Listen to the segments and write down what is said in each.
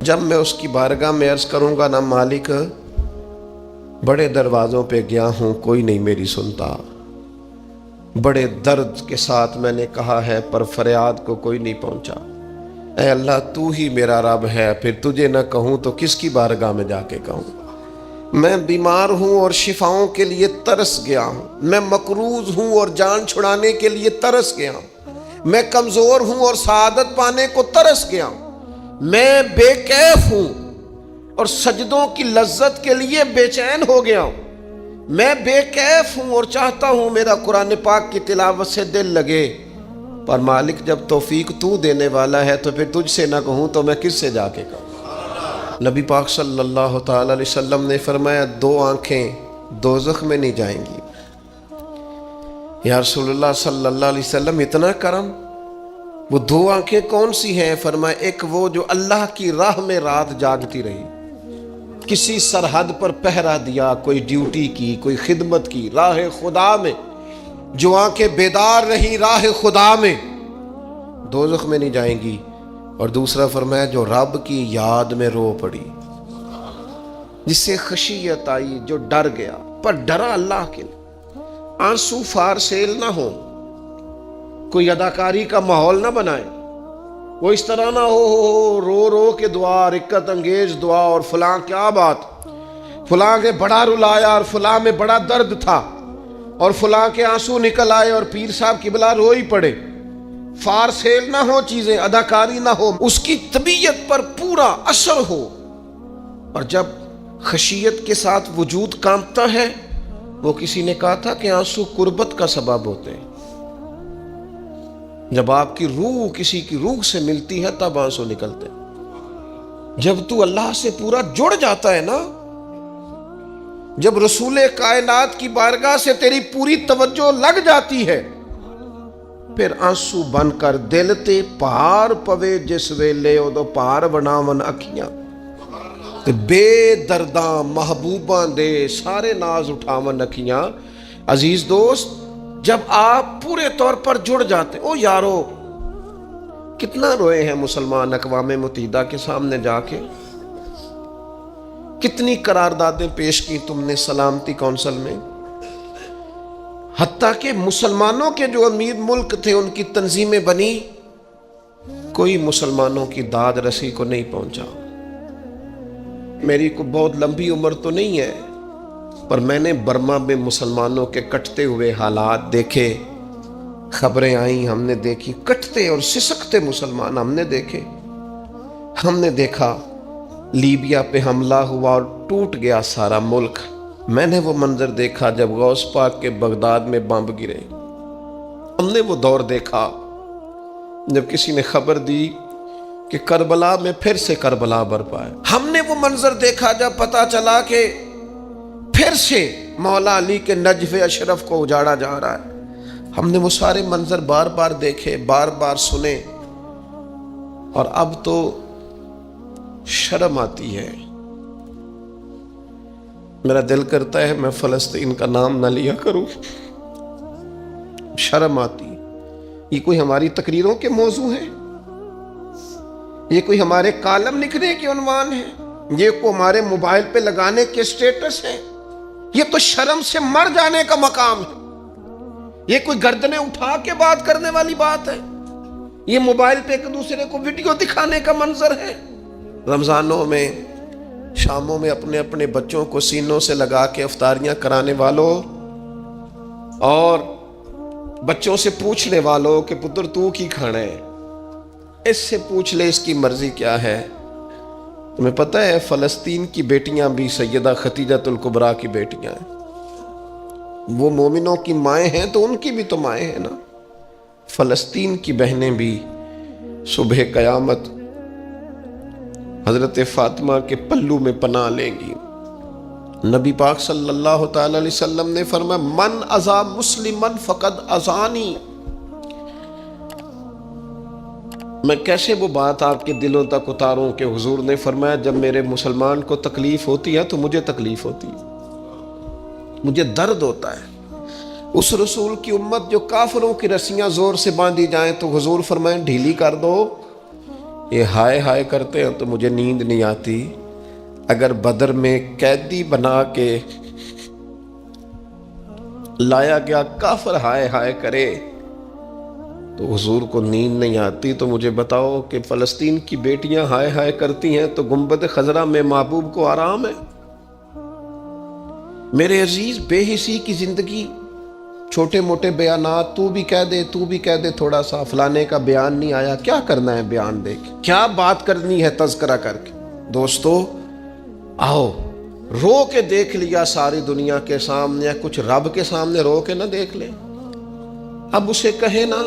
جب میں اس کی بارگاہ میں عرض کروں گا نا مالک بڑے دروازوں پہ گیا ہوں کوئی نہیں میری سنتا، بڑے درد کے ساتھ میں نے کہا ہے پر فریاد کو کوئی نہیں پہنچا، اے اللہ تو ہی میرا رب ہے، پھر تجھے نہ کہوں تو کس کی بارگاہ میں جا کے کہوں؟ میں بیمار ہوں اور شفاؤں کے لیے ترس گیا ہوں، میں مقروض ہوں اور جان چھڑانے کے لیے ترس گیا ہوں، میں کمزور ہوں اور سعادت پانے کو ترس گیا ہوں، میں بے کیف ہوں اور سجدوں کی لذت کے لیے بے چین ہو گیا ہوں، میں بے کیف ہوں اور چاہتا ہوں میرا قرآن پاک کی تلاوت سے دل لگے، پر مالک جب توفیق تو دینے والا ہے تو پھر تجھ سے نہ کہوں تو میں کس سے جا کے کہوں؟ نبی پاک صلی اللہ تعالی علیہ وسلم نے فرمایا 2 آنکھیں دوزخ میں نہیں جائیں گی۔ یا رسول اللہ صلی اللہ علیہ وسلم اتنا کرم، وہ 2 آنکھیں کون سی ہیں؟ فرمایا ایک وہ جو اللہ کی راہ میں رات جاگتی رہی، کسی سرحد پر پہرا دیا، کوئی ڈیوٹی کی، کوئی خدمت کی راہ خدا میں، جو آنکھیں بیدار رہی راہ خدا میں دوزخ میں نہیں جائیں گی۔ اور دوسرا فرمایا جو رب کی یاد میں رو پڑی، جس سے خشیت آئی، جو ڈر گیا پر ڈرا اللہ کے لیے، آنسو فارسیل نہ ہو، کوئی اداکاری کا ماحول نہ بنائے، وہ اس طرح نہ ہو رو رو کے دعا، رکت انگیز دعا، اور فلاں کیا بات، فلاں کے بڑا رلایا اور فلاں میں بڑا درد تھا اور فلاں کے آنسو نکل آئے اور پیر صاحب قبلہ رو ہی پڑے، فارسیل نہ ہو چیزیں، اداکاری نہ ہو، اس کی طبیعت پر پورا اثر ہو۔ اور جب خشیت کے ساتھ وجود کانپتا ہے، وہ کسی نے کہا تھا کہ آنسو قربت کا سبب ہوتے ہیں، جب آپ کی روح کسی کی روح سے ملتی ہے تب آنسو نکلتے ہیں۔ جب تو اللہ سے پورا جڑ جاتا ہے نا، جب رسول کائنات کی بارگاہ سے تیری پوری توجہ لگ جاتی ہے، پھر آنسو بن کر دل تے پار پوے جس ویلے ادو پار بناون اکھیاں، تے بے درداں محبوباں دے سارے ناز اٹھاون اکھیاں۔ عزیز دوست، جب آپ پورے طور پر جڑ جاتے، او یارو کتنا روئے ہیں مسلمان اقوام متحدہ کے سامنے جا کے، کتنی قراردادیں پیش کی تم نے سلامتی کونسل میں، حتیٰ کہ مسلمانوں کے جو امیر ملک تھے ان کی تنظیمیں بنی، کوئی مسلمانوں کی داد رسی کو نہیں پہنچا۔ میری کو بہت لمبی عمر تو نہیں ہے، پر میں نے برما میں مسلمانوں کے کٹتے ہوئے حالات دیکھے، خبریں آئیں، ہم نے دیکھی، کٹتے اور سسکتے مسلمان ہم نے دیکھے۔ ہم نے دیکھا لیبیا پہ حملہ ہوا اور ٹوٹ گیا سارا ملک۔ میں نے وہ منظر دیکھا جب غوث پاک کے بغداد میں بمب گرے۔ ہم نے وہ دور دیکھا جب کسی نے خبر دی کہ کربلا میں پھر سے کربلا برپا ہے۔ ہم نے وہ منظر دیکھا جب پتا چلا کہ پھر سے مولا علی کے نجف اشرف کو اجاڑا جا رہا ہے۔ ہم نے وہ سارے منظر بار بار دیکھے، بار بار سنے، اور اب تو شرم آتی ہے۔ میرا دل کرتا ہے میں فلسطین کا نام نہ لیا کروں، شرم آتی۔ یہ کوئی ہماری تقریروں کے موضوع ہیں؟ یہ کوئی ہمارے کالم لکھنے کے عنوان ہیں؟ یہ کوئی ہمارے موبائل پہ لگانے کے سٹیٹس ہیں؟ یہ تو شرم سے مر جانے کا مقام ہے۔ یہ کوئی گردنیں اٹھا کے بات کرنے والی بات ہے؟ یہ موبائل پہ ایک دوسرے کو ویڈیو دکھانے کا منظر ہے؟ رمضانوں میں، شاموں میں اپنے اپنے بچوں کو سینوں سے لگا کے افطاریاں کرانے والوں، اور بچوں سے پوچھنے والوں کہ پتر تو کی کھانا ہے، اس سے پوچھ لے اس کی مرضی کیا ہے۔ تمہیں پتہ ہے فلسطین کی بیٹیاں بھی سیدہ خدیجۃ الکبریٰ کی بیٹیاں ہیں، وہ مومنوں کی مائیں ہیں تو ان کی بھی تو مائیں ہیں نا۔ فلسطین کی بہنیں بھی صبح قیامت حضرت فاطمہ کے پلو میں پناہ لیں گی۔ نبی پاک صلی اللہ تعالی علیہ وسلم نے فرمایا من اذا مسلمن فقد اذانی۔ میں کیسے وہ بات آپ کے دلوں تک اتاروں کہ حضور نے فرمایا جب میرے مسلمان کو تکلیف ہوتی ہے تو مجھے تکلیف ہوتی ہے، مجھے درد ہوتا ہے۔ اس رسول کی امت جو کافروں کی رسیاں زور سے باندھی جائیں تو حضور فرمائیں ڈھیلی کر دو، یہ ہائے ہائے کرتے ہیں تو مجھے نیند نہیں آتی. اگر بدر میں قیدی بنا کے لایا گیا کافر ہائے ہائے کرے تو حضور کو نیند نہیں آتی، تو مجھے بتاؤ کہ فلسطین کی بیٹیاں ہائے ہائے کرتی ہیں تو گنبد خضرا میں محبوب کو آرام ہے؟ میرے عزیز، بے حسی کی زندگی، چھوٹے موٹے بیانات، تو بھی کہہ دے تھوڑا سا، فلانے کا بیان نہیں آیا، کیا کرنا ہے بیان دے کے؟ کیا بات کرنی ہے تذکرہ کر کے؟ دوستو آؤ، رو کے دیکھ لیا ساری دنیا کے سامنے، کچھ رب کے سامنے رو کے نہ دیکھ لے؟ اب اسے کہے نا،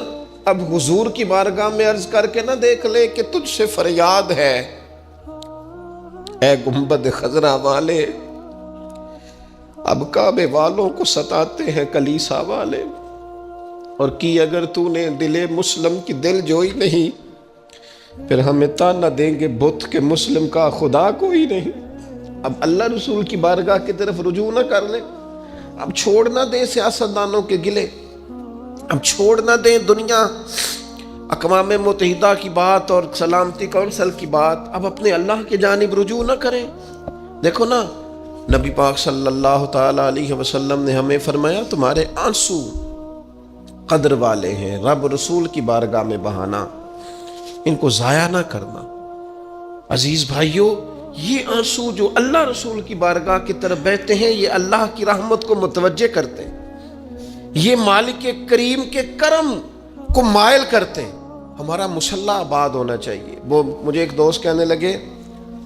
اب حضور کی بارگاہ میں عرض کر کے نہ دیکھ لے کہ تجھ سے فریاد ہے اے گنبد خضرا والے، اب کعبے والوں کو ستاتے ہیں کلیسا والے، اور کی اگر تو نے دل مسلم کی دل جوئی نہیں، پھر ہمیں تانا دیں گے بت کے مسلم کا خدا کوئی نہیں۔ اب اللہ رسول کی بارگاہ کی طرف رجوع نہ کر لیں، اب چھوڑ نہ دیں سیاستدانوں کے گلے، اب چھوڑ نہ دیں دنیا اقوام متحدہ کی بات اور سلامتی کونسل کی بات، اب اپنے اللہ کی جانب رجوع نہ کریں۔ دیکھو نا، نبی پاک صلی اللہ تعالی علیہ وسلم نے ہمیں فرمایا تمہارے آنسو قدر والے ہیں، رب رسول کی بارگاہ میں بہانا، ان کو ضائع نہ کرنا۔ عزیز بھائیو، یہ آنسو جو اللہ رسول کی بارگاہ کی طرف بہتے ہیں، یہ اللہ کی رحمت کو متوجہ کرتے ہیں، یہ مالک کریم کے کرم کو مائل کرتے ہیں۔ ہمارا مسلح آباد ہونا چاہیے۔ وہ مجھے ایک دوست کہنے لگے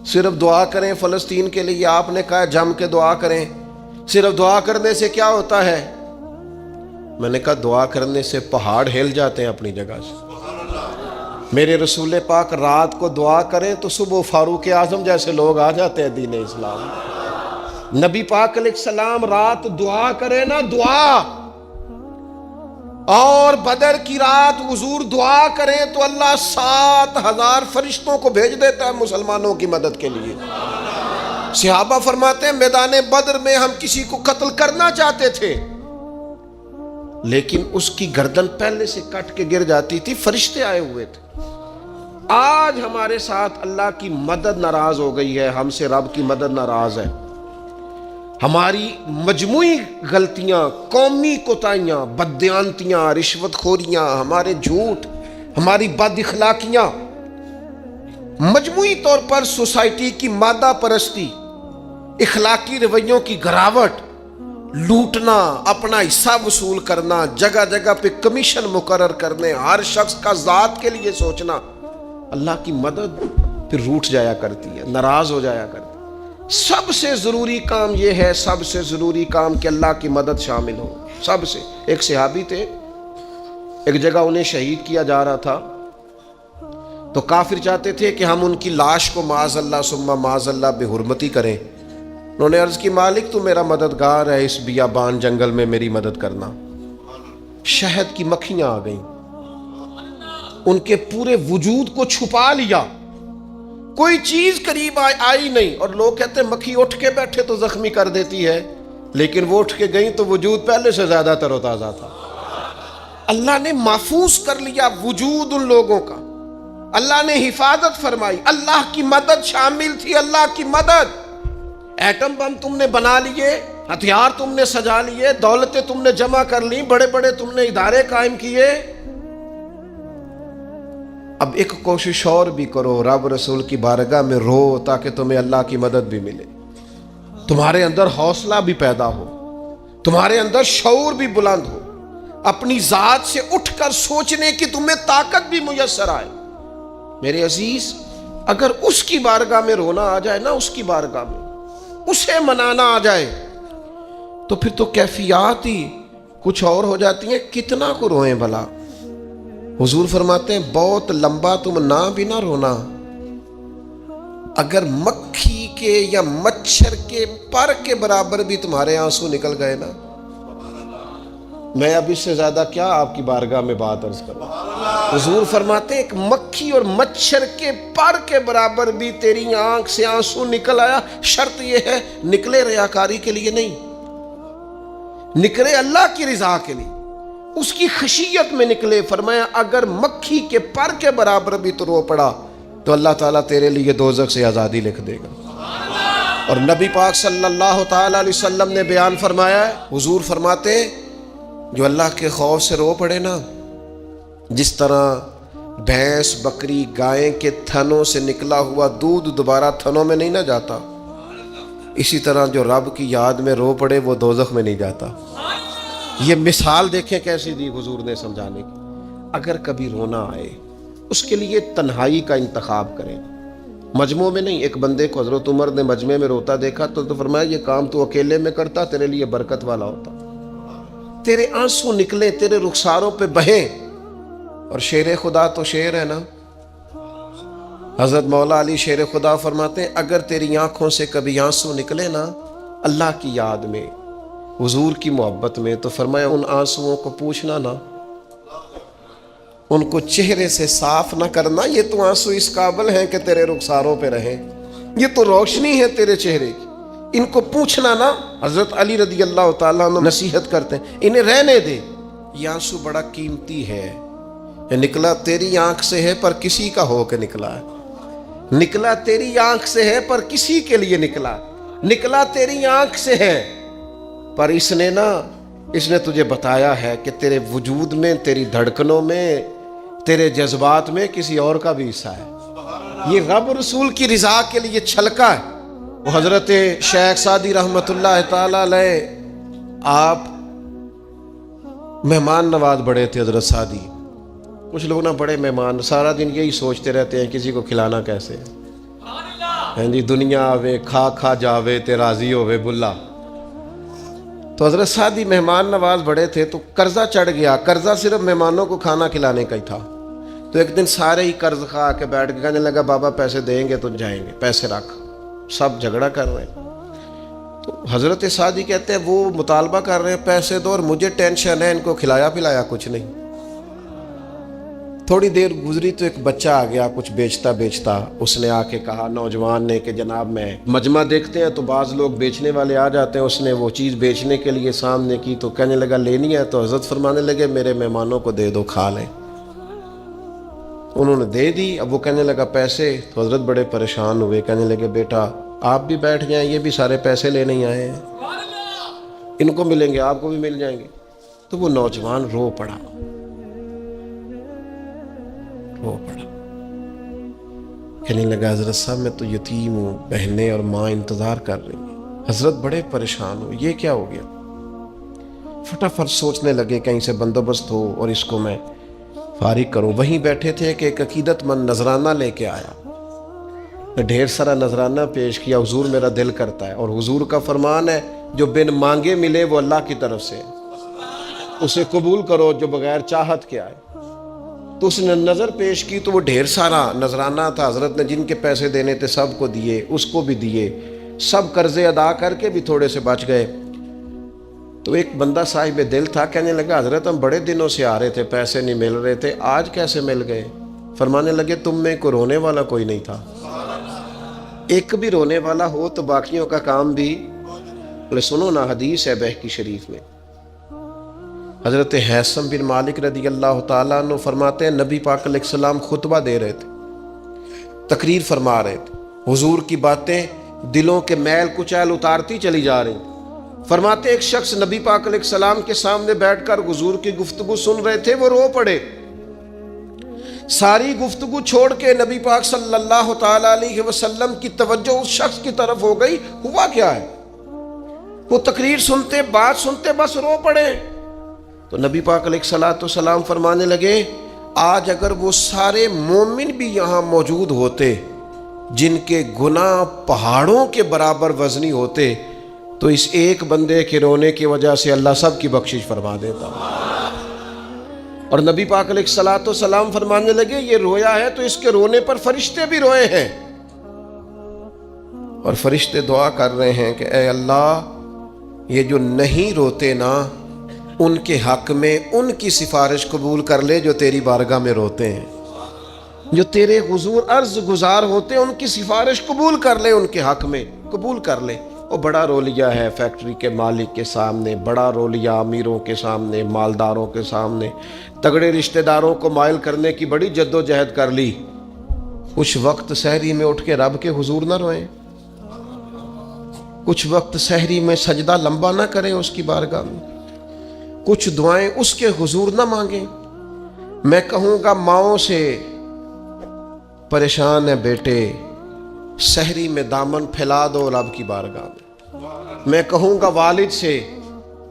صرف دعا کریں فلسطین کے لیے، آپ نے کہا جم کے دعا کریں، صرف دعا کرنے سے کیا ہوتا ہے؟ میں نے کہا دعا کرنے سے پہاڑ ہل جاتے ہیں اپنی جگہ سے۔ میرے رسول پاک رات کو دعا کریں تو صبح فاروق اعظم جیسے لوگ آ جاتے ہیں دین اسلام۔ نبی پاک علیہ السلام رات دعا کریں نا، دعا، اور بدر کی رات حضور دعا کریں تو اللہ 7,000 فرشتوں کو بھیج دیتا ہے مسلمانوں کی مدد کے لیے۔ صحابہ فرماتے ہیں میدان بدر میں ہم کسی کو قتل کرنا چاہتے تھے، لیکن اس کی گردن پہلے سے کٹ کے گر جاتی تھی، فرشتے آئے ہوئے تھے۔ آج ہمارے ساتھ اللہ کی مدد ناراض ہو گئی ہے، ہم سے رب کی مدد ناراض ہے۔ ہماری مجموعی غلطیاں، قومی کوتاہیاں، بددیانتیاں، رشوت خوریاں، ہمارے جھوٹ، ہماری بد اخلاقیاں، مجموعی طور پر سوسائٹی کی مادہ پرستی، اخلاقی رویوں کی گراوٹ، لوٹنا، اپنا حصہ وصول کرنا، جگہ جگہ پہ کمیشن مقرر کرنے، ہر شخص کا ذات کے لیے سوچنا، اللہ کی مدد پھر روٹ جایا کرتی ہے، ناراض ہو جایا کرتی ہے۔ سب سے ضروری کام یہ ہے، سب سے ضروری کام کہ اللہ کی مدد شامل ہو۔ سب سے، ایک صحابی تھے، ایک جگہ انہیں شہید کیا جا رہا تھا، تو کافر چاہتے تھے کہ ہم ان کی لاش کو معاذ اللہ ثم معاذ اللہ بے حرمتی کریں۔ انہوں نے عرض کی مالک تو میرا مددگار ہے، اس بیابان جنگل میں میری مدد کرنا۔ شہد کی مکھیاں آ گئیں، ان کے پورے وجود کو چھپا لیا، کوئی چیز قریب آئی نہیں، اور لوگ کہتے ہیں مکھی اٹھ کے بیٹھے تو زخمی کر دیتی ہے، لیکن وہ اٹھ کے گئیں تو وجود پہلے سے زیادہ تر و تازہ تھا۔ اللہ نے محفوظ کر لیا وجود ان لوگوں کا، اللہ نے حفاظت فرمائی، اللہ کی مدد شامل تھی، اللہ کی مدد۔ ایٹم بم تم نے بنا لیے، ہتھیار تم نے سجا لیے، دولتیں تم نے جمع کر لی، بڑے بڑے تم نے ادارے قائم کیے، اب ایک کوشش اور بھی کرو، رب رسول کی بارگاہ میں رو تاکہ تمہیں اللہ کی مدد بھی ملے، تمہارے اندر حوصلہ بھی پیدا ہو، تمہارے اندر شعور بھی بلند ہو، اپنی ذات سے اٹھ کر سوچنے کی تمہیں طاقت بھی میسر آئے۔ میرے عزیز، اگر اس کی بارگاہ میں رونا آ جائے نا، اس کی بارگاہ میں اسے منانا آ جائے، تو پھر تو کیفیات ہی کچھ اور ہو جاتی ہیں۔ کتنا کو روئیں بھلا؟ حضور فرماتے ہیں بہت لمبا تم نہ بھی نہ رونا، اگر مکھی کے یا مچھر کے پر کے برابر بھی تمہارے آنسو نکل گئے نا، میں اب اس سے زیادہ کیا آپ کی بارگاہ میں بات عرض کروں۔ حضور فرماتے ہیں ایک مکھی اور مچھر کے پر کے برابر بھی تیری آنکھ سے آنسو نکل آیا، شرط یہ ہے نکلے ریاکاری کے لیے نہیں، نکلے اللہ کی رضا کے لیے، اس کی خشیت میں نکلے۔ فرمایا اگر مکھی کے پر کے برابر بھی تو رو پڑا تو اللہ تعالیٰ تیرے لیے دوزخ سے آزادی لکھ دے گا۔ اور نبی پاک صلی اللہ تعالیٰ علیہ وسلم نے بیان فرمایا ہے، حضور فرماتے ہیں جو اللہ کے خوف سے رو پڑے نا، جس طرح بھینس بکری گائے کے تھنوں سے نکلا ہوا دودھ دوبارہ تھنوں میں نہیں نہ جاتا، اسی طرح جو رب کی یاد میں رو پڑے وہ دوزخ میں نہیں جاتا۔ یہ مثال دیکھیں کیسی دی حضور نے سمجھانے کی۔ اگر کبھی رونا آئے اس کے لیے تنہائی کا انتخاب کریں، مجمع میں نہیں۔ ایک بندے کو حضرت عمر نے مجمع میں روتا دیکھا تو فرمایا یہ کام تو اکیلے میں کرتا تیرے لیے برکت والا ہوتا، تیرے آنسو نکلے، تیرے رخساروں پہ بہیں۔ اور شیر خدا تو شیر ہے نا، حضرت مولا علی شیر خدا فرماتے ہیں اگر تیری آنکھوں سے کبھی آنسو نکلے نا اللہ کی یاد میں، حضور کی محبت میں، تو فرمایا ان آنسوؤں کو پوچھنا نا، ان کو چہرے سے صاف نہ کرنا، یہ تو آنسو اس قابل ہیں کہ تیرے رخساروں پہ رہیں، یہ تو روشنی ہے تیرے چہرے کی، ان کو پوچھنا نا۔ حضرت علی رضی اللہ تعالیٰ عنہ نصیحت کرتے ہیں انہیں رہنے دے، یہ آنسو بڑا قیمتی ہے، یہ نکلا تیری آنکھ سے ہے پر کسی کا ہو کے نکلا ہے، نکلا تیری آنکھ سے ہے پر کسی کے لیے نکلا، نکلا تیری آنکھ سے ہے پر اس نے تجھے بتایا ہے کہ تیرے وجود میں، تیری دھڑکنوں میں، تیرے جذبات میں کسی اور کا بھی حصہ ہے۔ یہ رب رسول کی رضا کے لیے چھلکا ہے۔ وہ حضرت شیخ سعدی رحمت اللہ تعالی علیہ آپ مہمان نواز بڑے تھے حضرت سعدی۔ کچھ لوگ نا بڑے مہمان، سارا دن یہی سوچتے رہتے ہیں کسی کو کھلانا کیسے ہے جی، دنیا آوے کھا کھا جاوے تے راضی ہووے بلا۔ تو حضرت سعدی مہمان نواز بڑے تھے تو قرضہ چڑھ گیا، قرضہ صرف مہمانوں کو کھانا کھلانے کا ہی تھا۔ تو ایک دن سارے ہی قرض کھا کے بیٹھ کے کہنے لگا بابا پیسے دیں گے تو جائیں گے، پیسے رکھ، سب جھگڑا کر رہے ہیں۔ تو حضرت سعدی کہتے ہیں وہ مطالبہ کر رہے ہیں پیسے دو اور مجھے ٹینشن ہے، ان کو کھلایا پلایا کچھ نہیں۔ تھوڑی دیر گزری تو ایک بچہ آ گیا کچھ بیچتا بیچتا، اس نے آ کے کہا نوجوان نے کہ جناب میں مجمع دیکھتے ہیں تو بعض لوگ بیچنے والے آ جاتے ہیں، اس نے وہ چیز بیچنے کے لیے سامنے کی تو کہنے لگا لینی ہے، تو حضرت فرمانے لگے میرے مہمانوں کو دے دو کھا لیں۔ انہوں نے دے دی، اب وہ کہنے لگا پیسے، تو حضرت بڑے پریشان ہوئے، کہنے لگے بیٹا آپ بھی بیٹھ جائیں، یہ بھی سارے پیسے لینے ہی آئے ہیں، ان کو ملیں گے آپ کو بھی مل جائیں گے۔ تو وہ نوجوان رو پڑا، کہنے لگا حضرت صاحب میں تو یتیم ہوں، بہنیں اور ماں انتظار کر رہی ہیں۔ حضرت بڑے پریشان ہو، یہ کیا ہو گیا؟ فٹافٹ سوچنے لگے کہیں سے بندوبست ہو اور اس کو میں فارغ کروں۔ وہیں بیٹھے تھے کہ ایک عقیدت مند نذرانہ لے کے آیا، ڈھیر سارا نذرانہ پیش کیا، حضور میرا دل کرتا ہے، اور حضور کا فرمان ہے جو بن مانگے ملے وہ اللہ کی طرف سے، اسے قبول کرو جو بغیر چاہت کے آئے۔ تو اس نے نظر پیش کی تو وہ ڈھیر سارا نذرانہ تھا، حضرت نے جن کے پیسے دینے تھے سب کو دیے، اس کو بھی دیے، سب قرضے ادا کر کے بھی تھوڑے سے بچ گئے۔ تو ایک بندہ صاحب دل تھا، کہنے لگا حضرت ہم بڑے دنوں سے آ رہے تھے، پیسے نہیں مل رہے تھے، آج کیسے مل گئے؟ فرمانے لگے تم میں کوئی رونے والا کوئی نہیں تھا، ایک بھی رونے والا ہو تو باقیوں کا کام بھی۔ سنو نا، حدیث ہے بہقی شریف میں، حضرت حیثم بن مالک رضی اللہ تعالیٰ عنہ فرماتے ہیں نبی پاک علیہ السلام خطبہ دے رہے تھے، تقریر فرما رہے تھے، حضور کی باتیں دلوں کے میل کچیل اتارتی چلی جا رہی۔ فرماتے ایک شخص نبی پاک علیہ السلام کے سامنے بیٹھ کر حضور کی گفتگو سن رہے تھے، وہ رو پڑے، ساری گفتگو چھوڑ کے نبی پاک صلی اللہ تعالیٰ علیہ وسلم کی توجہ اس شخص کی طرف ہو گئی۔ ہوا کیا ہے؟ وہ تقریر سنتے، بات سنتے بس رو پڑے۔ تو نبی پاک علیہ السلام فرمانے لگے آج اگر وہ سارے مومن بھی یہاں موجود ہوتے جن کے گناہ پہاڑوں کے برابر وزنی ہوتے تو اس ایک بندے کے رونے کی وجہ سے اللہ سب کی بخشش فرما دیتا۔ اور نبی پاک علیہ السلام فرمانے لگے یہ رویا ہے تو اس کے رونے پر فرشتے بھی روئے ہیں، اور فرشتے دعا کر رہے ہیں کہ اے اللہ یہ جو نہیں روتے نا ان کے حق میں ان کی سفارش قبول کر لے جو تیری بارگاہ میں روتے ہیں، جو تیرے حضور عرض گزار ہوتے ہیں ان کی سفارش قبول کر لے، ان کے حق میں قبول کر لے۔ وہ بڑا رو لیا ہے فیکٹری کے مالک کے سامنے، بڑا رو لیا امیروں کے سامنے، مالداروں کے سامنے، تگڑے رشتہ داروں کو مائل کرنے کی بڑی جد و جہد کر لی، کچھ وقت سحری میں اٹھ کے رب کے حضور نہ روئیں، کچھ وقت سحری میں سجدہ لمبا نہ کریں اس کی بارگاہ میں، کچھ دعائیں اس کے حضور نہ مانگیں۔ میں کہوں گا ماؤں سے پریشان ہے بیٹے، سحری میں دامن پھیلا دو رب کی بارگاہ میں۔ میں کہوں گا والد سے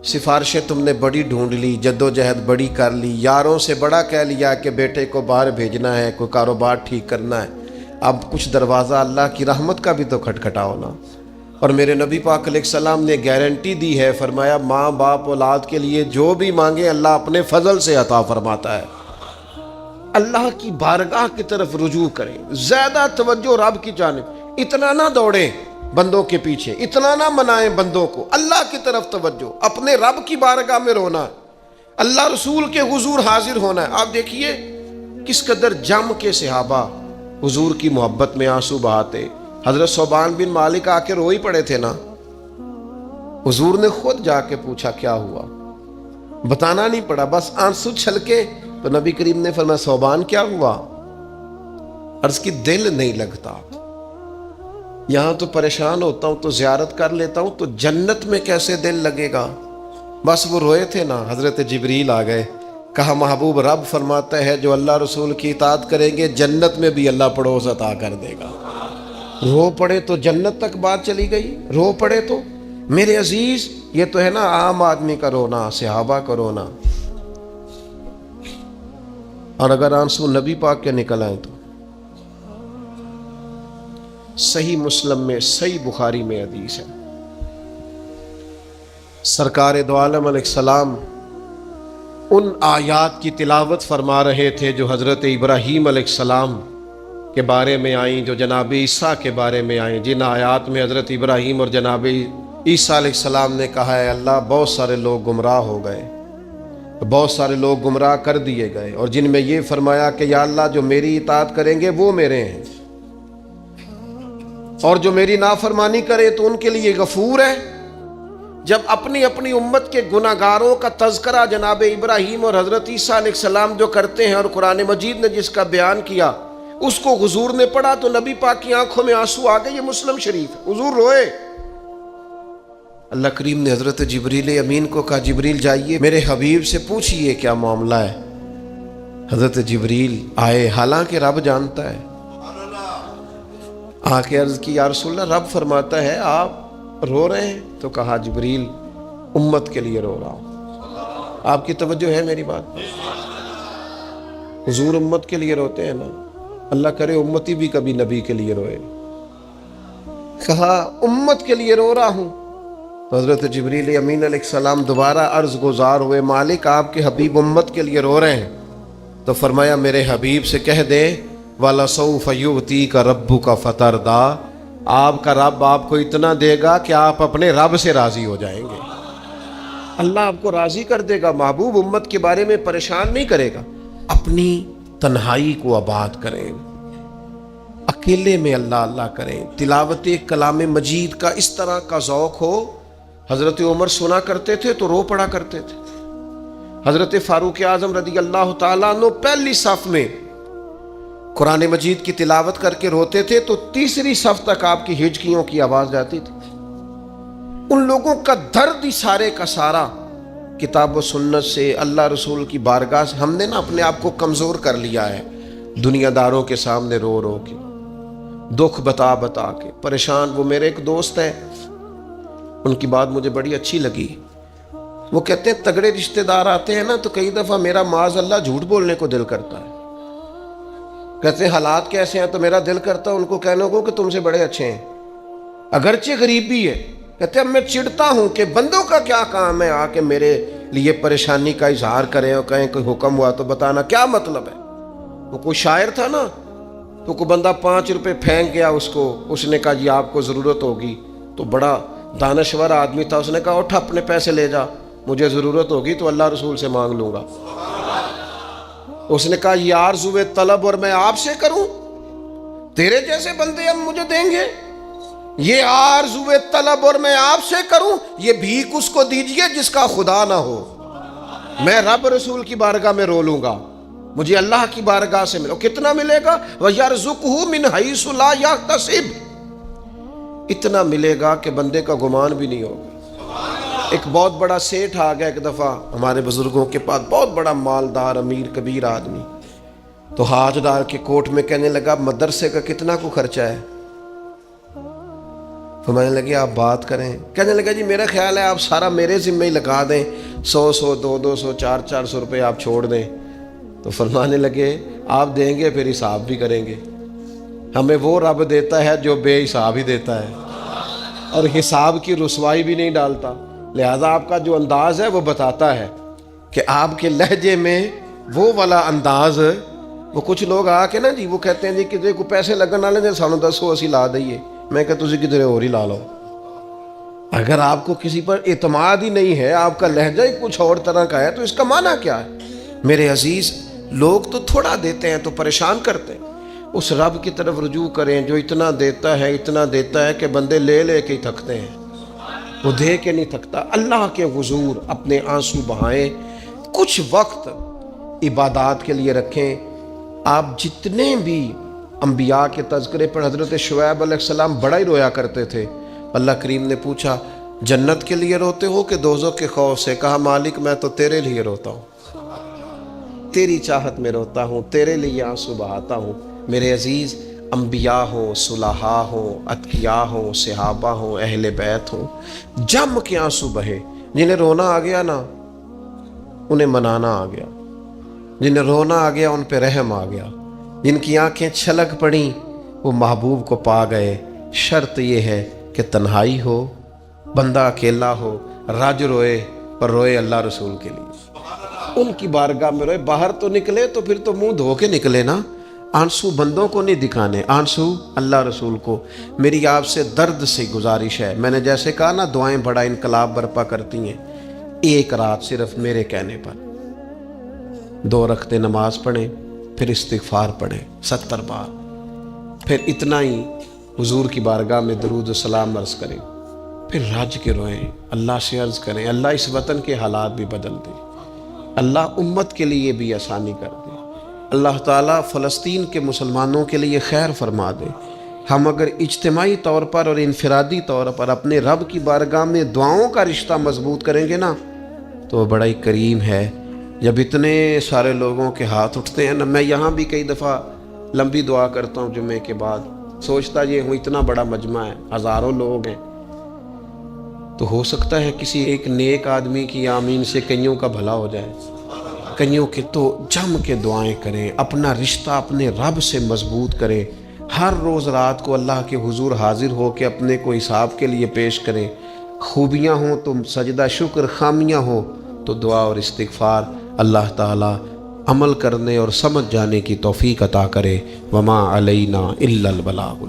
سفارشیں تم نے بڑی ڈھونڈ لی، جدوجہد بڑی کر لی، یاروں سے بڑا کہہ لیا کہ بیٹے کو باہر بھیجنا ہے، کوئی کاروبار ٹھیک کرنا ہے، اب کچھ دروازہ اللہ کی رحمت کا بھی تو کھٹکھٹاؤ نا۔ اور میرے نبی پاک علیہ السلام نے گارنٹی دی ہے، فرمایا ماں باپ اولاد کے لیے جو بھی مانگے اللہ اپنے فضل سے عطا فرماتا ہے۔ اللہ کی بارگاہ کی طرف رجوع کریں، زیادہ توجہ رب کی جانب، اتنا نہ دوڑیں بندوں کے پیچھے، اتنا نہ منائیں بندوں کو، اللہ کی طرف توجہ، اپنے رب کی بارگاہ میں رونا، اللہ رسول کے حضور حاضر ہونا ہے۔ آپ دیکھیے کس قدر جم کے صحابہ حضور کی محبت میں آنسو بہاتے۔ حضرت صوبان بن مالک آ کے روئی پڑے تھے نا، حضور نے خود جا کے پوچھا کیا ہوا، بتانا نہیں پڑا، بس آنسو چھلکے تو نبی کریم نے فرمایا صوبان کیا ہوا؟ عرض کی دل نہیں لگتا، یہاں تو پریشان ہوتا ہوں تو زیارت کر لیتا ہوں تو جنت میں کیسے دل لگے گا؟ بس وہ روئے تھے نا، حضرت جبریل آ گئے، کہا محبوب رب فرماتا ہے جو اللہ رسول کی اطاعت کریں گے جنت میں بھی اللہ پڑوس عطا کر دے گا۔ رو پڑے تو جنت تک بات چلی گئی، رو پڑے تو میرے عزیز یہ تو ہے نا عام آدمی کا رونا، صحابہ کا رونا، اور اگر آنسو نبی پاک کے نکل آئیں تو صحیح مسلم میں، صحیح بخاری میں حدیث ہے، سرکار دو عالم علیہ السلام ان آیات کی تلاوت فرما رہے تھے جو حضرت ابراہیم علیہ السلام کے بارے میں آئیں، جو جناب عیسیٰ کے بارے میں آئیں، جن آیات میں حضرت ابراہیم اور جناب عیسیٰ علیہ السلام نے کہا ہے اللہ بہت سارے لوگ گمراہ ہو گئے، بہت سارے لوگ گمراہ کر دیے گئے، اور جن میں یہ فرمایا کہ یا اللہ جو میری اطاعت کریں گے وہ میرے ہیں، اور جو میری نافرمانی کرے تو ان کے لیے غفور ہے۔ جب اپنی اپنی امت کے گناہگاروں کا تذکرہ جناب ابراہیم اور حضرت عیسیٰ علیہ السلام جو کرتے ہیں، اور قرآن مجید نے جس کا بیان کیا اس کو حضور نے پڑھا تو نبی پاک کی آنکھوں میں آنسو آ گئے۔ یہ مسلم شریف، حضور روئے۔ اللہ کریم نے حضرت جبریل امین کو کہا جبریل جائیے میرے حبیب سے پوچھئے کیا معاملہ ہے۔ حضرت جبریل آئے، حالانکہ رب جانتا ہے، آ کے عرض کی یا رسول اللہ رب فرماتا ہے آپ رو رہے ہیں، تو کہا جبریل امت کے لیے رو رہا ہوں۔ آپ کی توجہ ہے میری بات پر؟ حضور امت کے لیے روتے ہیں نا، اللہ کرے امتی بھی کبھی نبی کے لیے روئے۔ کہا امت کے لیے رو رہا ہوں، تو حضرت جبریل امین علیہ السلام دوبارہ عرض گزار ہوئے مالک آپ کے حبیب امت کے لیے رو رہے ہیں، تو فرمایا میرے حبیب سے کہہ دیں وَلَسَوْفَ يُعْتِيكَ رَبُّكَ فَتَرْضَىٰ، آپ کا رب آپ کو اتنا دے گا کہ آپ اپنے رب سے راضی ہو جائیں گے۔ اللہ آپ کو راضی کر دے گا، محبوب امت کے بارے میں پریشان نہیں کرے گا۔ اپنی تنہائی کو آباد کریں، اکیلے میں اللہ اللہ کریں، تلاوت کلام مجید کا اس طرح کا ذوق ہو۔ حضرت عمر سنا کرتے تھے تو رو پڑا کرتے تھے، حضرت فاروق اعظم رضی اللہ تعالیٰ عنہ پہلی صف میں قرآن مجید کی تلاوت کر کے روتے تھے تو تیسری صف تک آپ کی ہچکیوں کی آواز جاتی تھی۔ ان لوگوں کا درد ہی سارے کا سارا کتاب و سنت سے، اللہ رسول کی بارگاہ سے، ہم نے نا اپنے آپ کو کمزور کر لیا ہے، دنیا داروں کے سامنے رو رو کے، دکھ بتا بتا کے پریشان۔ وہ میرے ایک دوست ہے، ان کی بات مجھے بڑی اچھی لگی، وہ کہتے ہیں تگڑے رشتہ دار آتے ہیں نا تو کئی دفعہ میرا معاذ اللہ جھوٹ بولنے کو دل کرتا ہے، کہتے ہیں حالات کیسے ہیں تو میرا دل کرتا ہے ان کو کہنے کو کہ تم سے بڑے اچھے ہیں، اگرچہ غریب بھی ہے۔ کہتے ہیں میں چڑھتا ہوں کہ بندوں کا کیا کام ہے آ کے میرے لیے پریشانی کا اظہار کریں اور کہیں کوئی حکم ہوا تو بتانا کیا مطلب ہے۔ وہ کوئی شاعر تھا نا، تو کوئی بندہ 5 روپے پھینک گیا اس کو، اس نے کہا جی آپ کو ضرورت ہوگی، تو بڑا دانشور آدمی تھا، اس نے کہا اٹھ اپنے پیسے لے جا، مجھے ضرورت ہوگی تو اللہ رسول سے مانگ لوں گا۔ اس نے کہا یہ آرزوئے طلب اور میں آپ سے کروں، تیرے جیسے بندے اب مجھے دیں گے؟ یہ آرزوئے طلب اور میں آپ سے کروں، یہ بھیک اس کو دیجئے جس کا خدا نہ ہو، میں رب رسول کی بارگاہ میں رو لوں گا۔ مجھے اللہ کی بارگاہ سے ملو. کتنا ملے گا؟ وَيَرْزُقْهُ مِنْ حَيْثُ لَا يَحْتَسِبُ. اتنا ملے گا کہ بندے کا گمان بھی نہیں ہوگا. ایک بہت بڑا سیٹھ آ گیا ایک دفعہ ہمارے بزرگوں کے پاس، بہت بڑا مالدار امیر کبیر آدمی. تو ہاتھ ڈال کے کوٹ میں کہنے لگا مدرسے کا کتنا کو خرچہ ہے؟ تو میں نے لگے آپ بات کریں. کہنے لگا جی میرا خیال ہے آپ سارا میرے ذمہ ہی لگا دیں، 100 200 400 روپے آپ چھوڑ دیں. تو فرمانے لگے آپ دیں گے پھر حساب بھی کریں گے. ہمیں وہ رب دیتا ہے جو بے حساب ہی دیتا ہے اور حساب کی رسوائی بھی نہیں ڈالتا. لہذا آپ کا جو انداز ہے وہ بتاتا ہے کہ آپ کے لہجے میں وہ والا انداز. وہ کچھ لوگ آ کے نا جی وہ کہتے ہیں جی کسی کو پیسے لگن والے نے سانو دسو اسی لا دئیے. میں کہ تسی کدھر اور ہی لا لو. اگر آپ کو کسی پر اعتماد ہی نہیں ہے، آپ کا لہجہ ہی کچھ اور طرح کا ہے، تو اس کا معنی کیا ہے؟ میرے عزیز، لوگ تو تھوڑا دیتے ہیں تو پریشان کرتے ہیں. اس رب کی طرف رجوع کریں جو اتنا دیتا ہے کہ بندے لے لے کے ہی تھکتے ہیں، وہ دے کے نہیں تھکتا. اللہ کے حضور اپنے آنسو بہائیں، کچھ وقت عبادات کے لیے رکھیں. آپ جتنے بھی انبیاء کے تذکرے پر حضرت شعیب علیہ السلام بڑا ہی رویا کرتے تھے. اللہ کریم نے پوچھا جنت کے لیے روتے ہو کہ دوزخ کے خوف سے؟ کہا مالک میں تو تیرے لیے روتا ہوں، تیری چاہت میں روتا ہوں، تیرے لیے آنسو بہاتا ہوں. میرے عزیز، انبیاء ہوں، صلحاء ہوں، اتقیاء ہوں، صحابہ ہوں، اہل بیت ہوں، جم کے آنسو بہے. جنہیں رونا آ گیا نا انہیں منانا آ گیا، جنہیں رونا آ گیا ان پہ رحم آ گیا. جن کی آنکھیں چھلک پڑیں وہ محبوب کو پا گئے. شرط یہ ہے کہ تنہائی ہو، بندہ اکیلا ہو، رج روئے اور روئے اللہ رسول کے لیے، ان کی بارگاہ میں روئے. باہر تو نکلے تو پھر تو منہ دھو کے نکلے نا. آنسو بندوں کو نہیں دکھانے، آنسو اللہ رسول کو. میری آپ سے درد سے گزارش ہے، میں نے جیسے کہا نا دعائیں بڑا انقلاب برپا کرتی ہیں. ایک رات صرف میرے کہنے پر 2 رکعتیں نماز پڑھیں، پھر استغفار پڑھیں 70 بار، پھر اتنا ہی حضور کی بارگاہ میں درود و سلام عرض کریں، پھر رج کے روئیں. اللہ سے عرض کریں اللہ اس وطن کے حالات بھی بدل دے، اللہ امت کے لیے بھی آسانی کر دے، اللہ تعالیٰ فلسطین کے مسلمانوں کے لیے خیر فرما دے. ہم اگر اجتماعی طور پر اور انفرادی طور پر اپنے رب کی بارگاہ میں دعاؤں کا رشتہ مضبوط کریں گے نا تو وہ بڑا ہی کریم ہے. جب اتنے سارے لوگوں کے ہاتھ اٹھتے ہیں نا، میں یہاں بھی کئی دفعہ لمبی دعا کرتا ہوں جمعے کے بعد، سوچتا یہ ہوں اتنا بڑا مجمع ہے، ہزاروں لوگ ہیں، تو ہو سکتا ہے کسی ایک نیک آدمی کی آمین سے کئیوں کا بھلا ہو جائے. کئیوں کے تو جم کے دعائیں کریں، اپنا رشتہ اپنے رب سے مضبوط کریں. ہر روز رات کو اللہ کے حضور حاضر ہو کے اپنے کو حساب کے لیے پیش کریں. خوبیاں ہوں تو سجدہ شکر، خامیاں ہوں تو دعا اور استغفار. اللہ تعالیٰ عمل کرنے اور سمجھ جانے کی توفیق عطا کرے. وما علینا الا البلاغ.